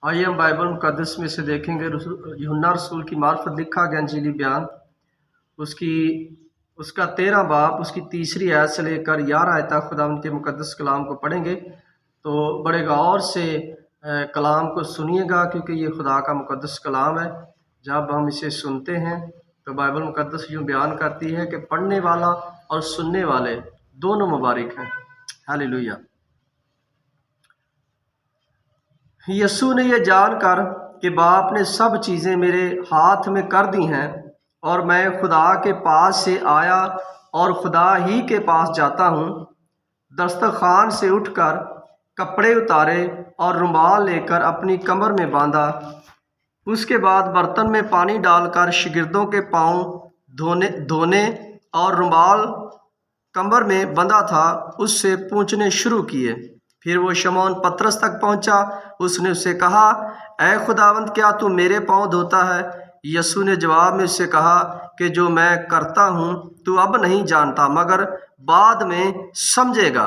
आइए हम बाइबल मुक़द्दस में से देखेंगे यूहन्ना रसूल की मार्फत लिखा गया इंजीली बयान उसकी उसका 13 बाब उसकी तीसरी आयत से लेकर 11 आयत तक खुदावंद के मुक़द्दस कलाम को पढ़ेंगे। तो बड़े गौर से कलाम को सुनिएगा, क्योंकि ये खुदा का मुक़द्दस कलाम है। जब हम इसे सुनते हैं तो बाइबल मुक़द्दस यूँ बयान करती है कि पढ़ने वाला और सुनने वाले दोनों मुबारक हैं। हालेलुया। यीशु ने यह जानकर कि बाप ने सब चीज़ें मेरे हाथ में कर दी हैं और मैं खुदा के पास से आया और खुदा ही के पास जाता हूँ, दस्तरखान से उठकर कपड़े उतारे और रुमाल लेकर अपनी कमर में बांधा। उसके बाद बर्तन में पानी डालकर शागिर्दों के पाँव धोने और रुमाल कमर में बंधा था उससे पूंछने शुरू किए। फिर वो शमौन पतरस तक पहुंचा। उसने उससे कहा, ऐ खुदावंद, क्या तू मेरे पाँव धोता है? यीशु ने जवाब में उससे कहा कि जो मैं करता हूँ तू अब नहीं जानता, मगर बाद में समझेगा।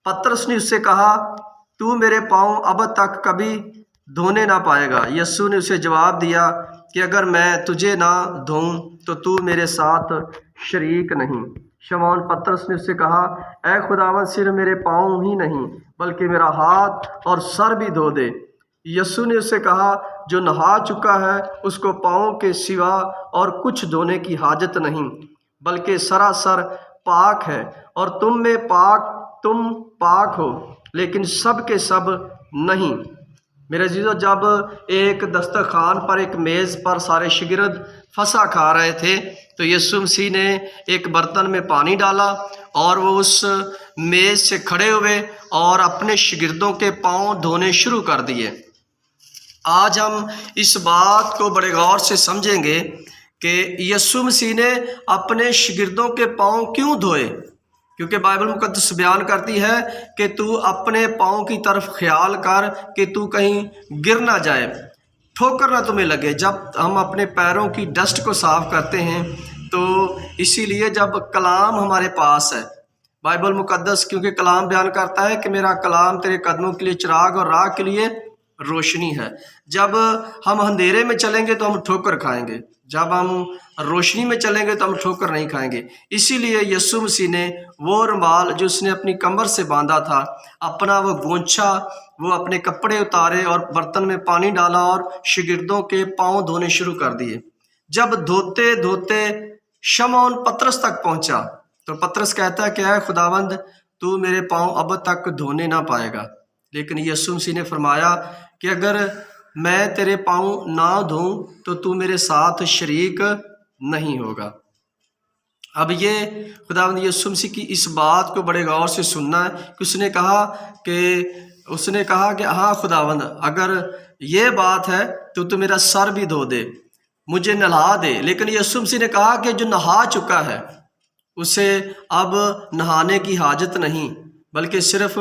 पतरस ने उससे कहा, तू मेरे पाँव अब तक कभी धोने ना पाएगा। यीशु ने उसे जवाब दिया कि अगर मैं तुझे ना धोऊं तो तू मेरे साथ शरीक नहीं। शमौन पतरस ने उससे कहा, ऐ खुदावंद, सिर्फ मेरे पाँव ही नहीं बल्कि मेरा हाथ और सर भी धो दे। यीशु ने उससे कहा, जो नहा चुका है उसको पाँव के सिवा और कुछ धोने की हाजत नहीं, बल्कि सरासर पाक है। और तुम पाक हो, लेकिन सब के सब नहीं। मेरे अजीजों, जब एक दस्तरखान पर एक मेज़ पर सारे शागिर्द फसा खा रहे थे तो यीशु मसीह ने एक बर्तन में पानी डाला और वो उस मेज़ से खड़े हुए और अपने शागिर्दों के पाँव धोने शुरू कर दिए। आज हम इस बात को बड़े गौर से समझेंगे कि यीशु मसीह ने अपने शागिर्दों के पाँव क्यों धोए, क्योंकि बाइबल मुक़द्दस बयान करती है कि तू अपने पाँव की तरफ ख्याल कर कि तू कहीं गिर ना जाए, ठोकर ना तुम्हें लगे। जब हम अपने पैरों की डस्ट को साफ करते हैं तो इसीलिए जब कलाम हमारे पास है, बाइबल मुक़द्दस, क्योंकि कलाम बयान करता है कि मेरा कलाम तेरे कदमों के लिए चिराग और राह के लिए रोशनी है। जब हम अंधेरे में चलेंगे तो हम ठोकर खाएंगे, जब हम रोशनी में चलेंगे तो हम ठोकर नहीं खाएंगे। इसीलिए यीशु मसीह ने वो रुमाल जो उसने अपनी कमर से बांधा था, अपना वो गोंछा, वो अपने कपड़े उतारे और बर्तन में पानी डाला और शागिर्दों के पाँव धोने शुरू कर दिए। जब धोते धोते शमौन पतरस तक पहुंचा तो पतरस कहता है कि ऐ खुदावंद, तू मेरे पाँव अब तक धोने ना पाएगा। लेकिन यीशु मसीह ने फरमाया कि अगर मैं तेरे पाँव ना धोऊं तो तू मेरे साथ शरीक नहीं होगा। अब ये खुदावंद यीशु मसीह की इस बात को बड़े गौर से सुनना है कि उसने कहा कि हाँ खुदावंद, अगर ये बात है तो तू मेरा सर भी धो दे, मुझे नहला दे। लेकिन यीशु मसीह ने कहा कि जो नहा चुका है उसे अब नहाने की हाजत नहीं, बल्कि सिर्फ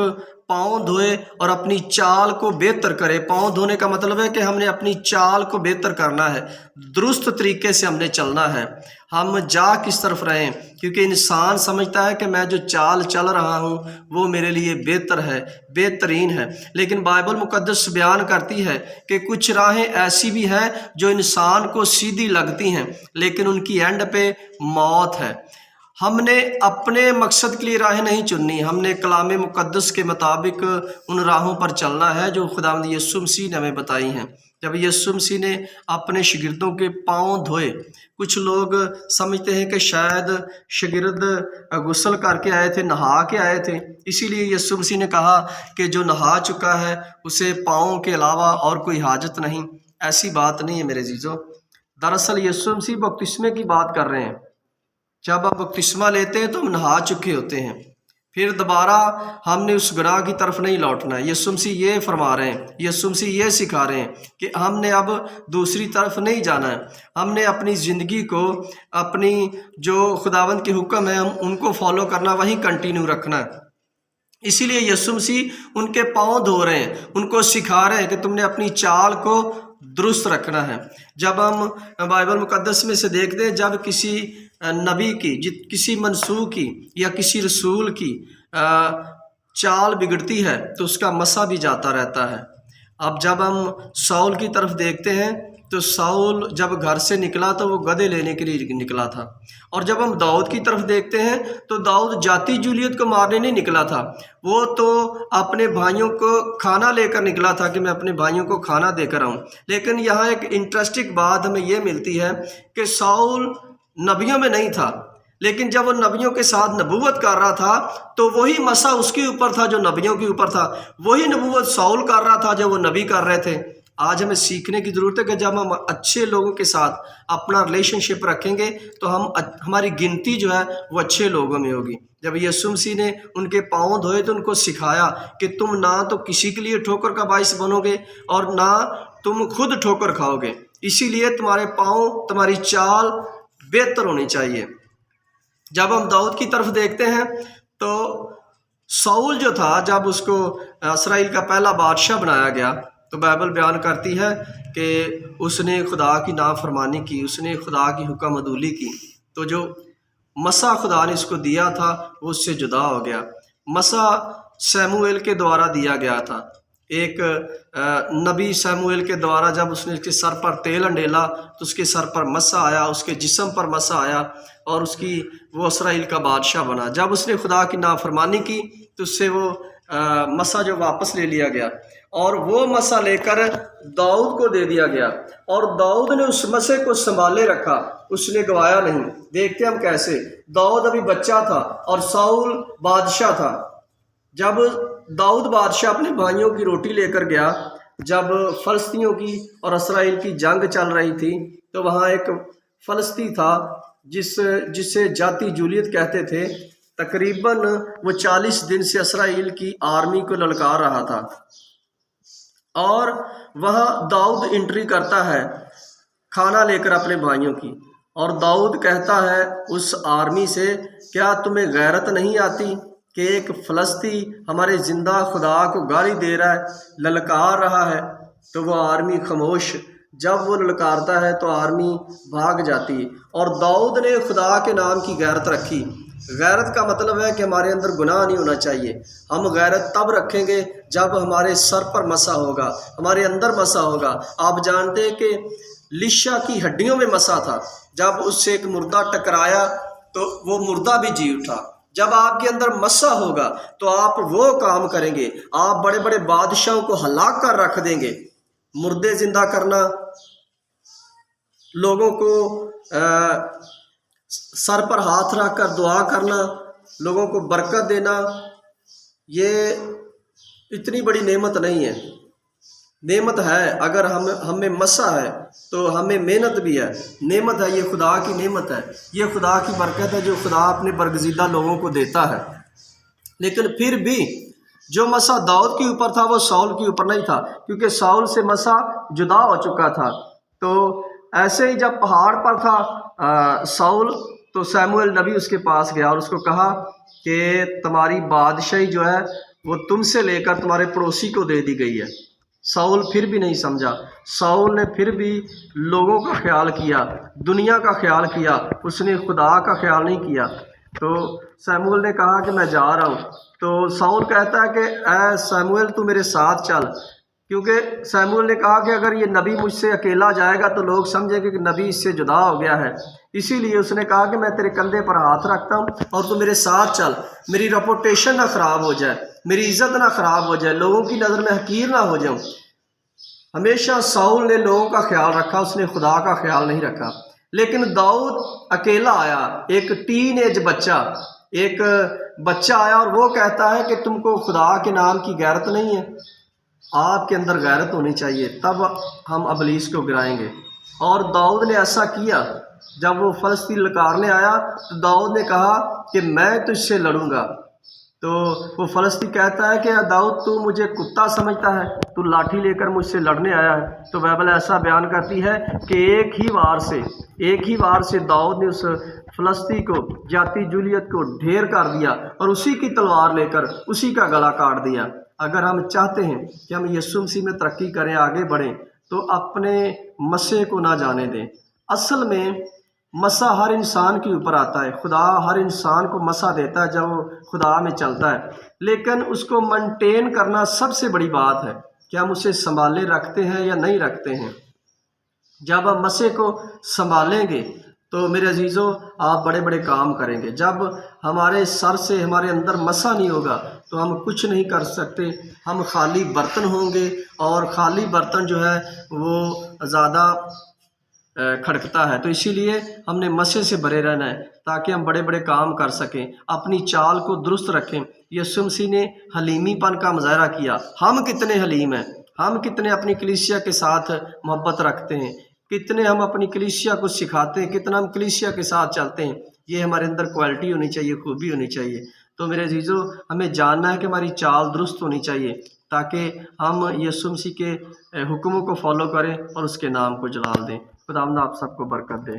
पाँव धोए और अपनी चाल को बेहतर करे। पाँव धोने का मतलब है कि हमने अपनी चाल को बेहतर करना है, दुरुस्त तरीके से हमने चलना है। हम जा किस तरफ रहें, क्योंकि इंसान समझता है कि मैं जो चाल चल रहा हूँ वो मेरे लिए बेहतर है, बेहतरीन है। लेकिन बाइबल मुक़द्दस बयान करती है कि कुछ राहें ऐसी भी हैं जो इंसान को सीधी लगती हैं, लेकिन उनकी एंड पे मौत है। हमने अपने मकसद के लिए राहें नहीं चुननी, हमने कलाम मुक़द्दस के मुताबिक उन राहों पर चलना है जो खुदावंद यीशु मसीह ने हमें बताई हैं। जब यीशु मसीह ने अपने शागिर्दों के पाँव धोए, कुछ लोग समझते हैं कि शायद शागिर्द गुस्ल करके आए थे, नहा के आए थे, इसीलिए यीशु मसीह ने कहा कि जो नहा चुका है उसे पाँव के अलावा और कोई हाजत नहीं। ऐसी बात नहीं है मेरे अजीजों। दरअसल यीशु मसीह बपतिस्मे की बात कर रहे हैं। जब हम बपतिस्मा लेते हैं तो हम नहा चुके होते हैं, फिर दोबारा हमने उस गुनाह की तरफ नहीं लौटना है। यीशु मसीह ये फरमा रहे हैं, यीशु मसीह ये सिखा रहे हैं कि हमने अब दूसरी तरफ नहीं जाना है। हमने अपनी ज़िंदगी को, अपनी जो खुदावंद के हुक्म है, हम उनको फॉलो करना, वहीं कंटिन्यू रखना है। इसीलिए यीशु मसीह उनके पाँव धो रहे हैं, उनको सिखा रहे हैं कि तुमने अपनी चाल को दुरुस्त रखना है। जब हम बाइबल मुक़द्दस में से देखते हैं, जब किसी नबी की, किसी मनसूख की या किसी रसूल की चाल बिगड़ती है तो उसका मसा भी जाता रहता है। اب جب ہم ساؤل کی طرف دیکھتے ہیں تو ساؤل جب گھر سے نکلا تو وہ گدھے لینے کے لیے نکلا تھا، اور جب ہم داؤد کی طرف دیکھتے ہیں تو داؤد جاتی جولیت کو مارنے نہیں نکلا تھا، وہ تو اپنے بھائیوں کو کھانا لے کر نکلا تھا کہ میں اپنے بھائیوں کو کھانا دے کر آؤں۔ لیکن یہاں ایک انٹرسٹنگ بات ہمیں یہ ملتی ہے کہ ساؤل نبیوں میں نہیں تھا، لیکن جب وہ نبیوں کے ساتھ نبوت کر رہا تھا تو وہی مسا اس کے اوپر تھا جو نبیوں کے اوپر تھا، وہی نبوت ساؤل کر رہا تھا جو وہ نبی کر رہے تھے۔ آج ہمیں سیکھنے کی ضرورت ہے کہ جب ہم اچھے لوگوں کے ساتھ اپنا ریلیشن شپ رکھیں گے تو ہماری گنتی جو ہے وہ اچھے لوگوں میں ہوگی۔ جب یسوع مسیح نے ان کے پاؤں دھوئے تو ان کو سکھایا کہ تم نہ تو کسی کے لیے ٹھوکر کا باعث بنو گے اور نہ تم خود ٹھوکر کھاؤ گے، اسی لیے تمہارے پاؤں، تمہاری چال بہتر ہونی چاہیے۔ جب ہم داؤد کی طرف دیکھتے ہیں تو ساؤل جو تھا، جب اس کو اسرائیل کا پہلا بادشاہ بنایا گیا تو بائبل بیان کرتی ہے کہ اس نے خدا کی نافرمانی کی، اس نے خدا کی حکم عدولی کی، تو جو مسا خدا نے اس کو دیا تھا وہ اس سے جدا ہو گیا۔ مسا سیموئیل کے دوارا دیا گیا تھا، ایک نبی سیموئیل کے دوارا جب اس نے اس کے سر پر تیل انڈیلا تو اس کے سر پر مسا آیا، اس کے جسم پر مسا آیا اور وہ اسرائیل کا بادشاہ بنا۔ جب اس نے خدا کی نافرمانی کی تو اس سے وہ مسا جو واپس لے لیا گیا، اور وہ مسا لے کر داؤد کو دے دیا گیا، اور داؤد نے اس مسے کو سنبھالے رکھا، اس نے گوایا نہیں۔ دیکھتے ہم کیسے، داؤد ابھی بچہ تھا اور ساؤل بادشاہ تھا۔ جب داؤد بادشاہ اپنے بھائیوں کی روٹی لے کر گیا، جب فلسطینیوں کی اور اسرائیل کی جنگ چل رہی تھی تو وہاں ایک فلسطی تھا جسے جاتی جولیت کہتے تھے، تقریباً وہ 40 دن سے اسرائیل کی آرمی کو للکار رہا تھا، اور وہاں داؤد انٹری کرتا ہے کھانا لے کر اپنے بھائیوں کی، اور داؤد کہتا ہے اس آرمی سے، کیا تمہیں غیرت نہیں آتی کہ ایک فلسطی ہمارے زندہ خدا کو گالی دے رہا ہے، للکار رہا ہے؟ تو وہ آرمی خاموش، جب وہ للکارتا ہے تو آرمی بھاگ جاتی ہے، اور داؤد نے خدا کے نام کی غیرت رکھی۔ غیرت کا مطلب ہے کہ ہمارے اندر گناہ نہیں ہونا چاہیے۔ ہم غیرت تب رکھیں گے جب ہمارے سر پر مسا ہوگا، ہمارے اندر مسا ہوگا۔ آپ جانتے ہیں کہ لیشا کی ہڈیوں میں مسا تھا، جب اس سے ایک مردہ ٹکرایا تو وہ مردہ بھی جی اٹھا۔ جب آپ کے اندر مسا ہوگا تو آپ وہ کام کریں گے، آپ بڑے بڑے بادشاہوں کو ہلاک کر رکھ دیں گے۔ مردے زندہ کرنا، لوگوں کو سر پر ہاتھ رکھ کر دعا کرنا، لوگوں کو برکت دینا، یہ اتنی بڑی نعمت نہیں ہے۔ نعمت ہے، اگر ہمیں مسا ہے تو ہمیں محنت بھی ہے، نعمت ہے، یہ خدا کی نعمت ہے، یہ خدا کی برکت ہے جو خدا اپنے برگزیدہ لوگوں کو دیتا ہے۔ لیکن پھر بھی جو مسا داؤد کے اوپر تھا وہ ساؤل کے اوپر نہیں تھا، کیونکہ ساؤل سے مسا جدا ہو چکا تھا۔ تو ایسے ہی جب پہاڑ پر تھا ساؤل تو سیموئیل نبی اس کے پاس گیا اور اس کو کہا کہ تمہاری بادشاہی جو ہے وہ تم سے لے کر تمہارے پڑوسی کو دے دی گئی ہے۔ ساؤل پھر بھی نہیں سمجھا، ساؤل نے پھر بھی لوگوں کا خیال کیا، دنیا کا خیال کیا، اس نے خدا کا خیال نہیں کیا۔ تو سیموئیل نے کہا کہ میں جا رہا ہوں، تو ساؤل کہتا ہے کہ اے سیموئیل تو میرے ساتھ چل، کیونکہ سیموئیل نے کہا کہ اگر یہ نبی مجھ سے اکیلا جائے گا تو لوگ سمجھیں گے کہ نبی اس سے جدا ہو گیا ہے، اسی لیے اس نے کہا کہ میں تیرے کندھے پر ہاتھ رکھتا ہوں اور تو میرے ساتھ چل، میری ریپوٹیشن نہ خراب ہو جائے، میری عزت نہ خراب ہو جائے، لوگوں کی نظر میں حقیر نہ ہو جاؤں۔ ہمیشہ ساؤل نے لوگوں کا خیال رکھا، اس نے خدا کا خیال نہیں رکھا۔ لیکن داؤد اکیلا آیا، ایک ٹین ایج بچہ آیا، اور وہ کہتا ہے کہ تم کو خدا کے نام کی غیرت نہیں ہے۔ آپ کے اندر غیرت ہونی چاہیے، تب ہم ابلیس کو گرائیں گے۔ اور داؤد نے ایسا کیا، جب وہ فلسطین للکارنے آیا تو داؤد نے کہا کہ میں تجھ سے لڑوں گا۔ تو وہ فلسطی کہتا ہے کہ داؤد تو مجھے کتا سمجھتا ہے، تو لاٹھی لے کر مجھ سے لڑنے آیا ہے۔ تو بائبل ایسا بیان کرتی ہے کہ ایک ہی وار سے داؤد نے اس فلسطی کو، جاتی جولیت کو ڈھیر کر دیا اور اسی کی تلوار لے کر اسی کا گلا کاٹ دیا۔ اگر ہم چاہتے ہیں کہ ہم یسوع مسیح میں ترقی کریں، آگے بڑھیں، تو اپنے مسے کو نہ جانے دیں۔ اصل میں مسا ہر انسان کے اوپر آتا ہے، خدا ہر انسان کو مسا دیتا ہے جب وہ خدا میں چلتا ہے، لیکن اس کو مینٹین کرنا سب سے بڑی بات ہے۔ کہ ہم اسے संभाले रखते हैं या नहीं रखते हैं। जब हम मसीह को संभालेंगे तो मेरे अजीज़ों आप बड़े बड़े काम करेंगे। जब हमारे सर से हमारे अंदर मसा नहीं होगा तो हम कुछ नहीं कर सकते, हम खाली बर्तन होंगे, और खाली बर्तन जो है वो ज़्यादा खड़कता है। तो इसीलिए हमने मसीह से भरे रहना है ताकि हम बड़े बड़े काम कर सकें, अपनी चाल को दुरुस्त रखें। यीशु मसीह ने हलीमीपन का मुजाहरा किया। हम कितने हलीम हैं, हम कितने अपनी कलीसिया के साथ मोहब्बत रखते हैं, कितने हम अपनी कलीसिया को सिखाते हैं, कितना हम कलीसिया के साथ चलते हैं। ये हमारे अंदर क्वालिटी होनी चाहिए, खूबी होनी चाहिए। तो मेरे अजीज़ों हमें जानना है कि हमारी चाल दुरुस्त होनी चाहिए ताकि हम यीशु मसीह के हुक्मों को फॉलो करें और उसके नाम को जलाल दें। खुदावंद आप सबको बरकत दे।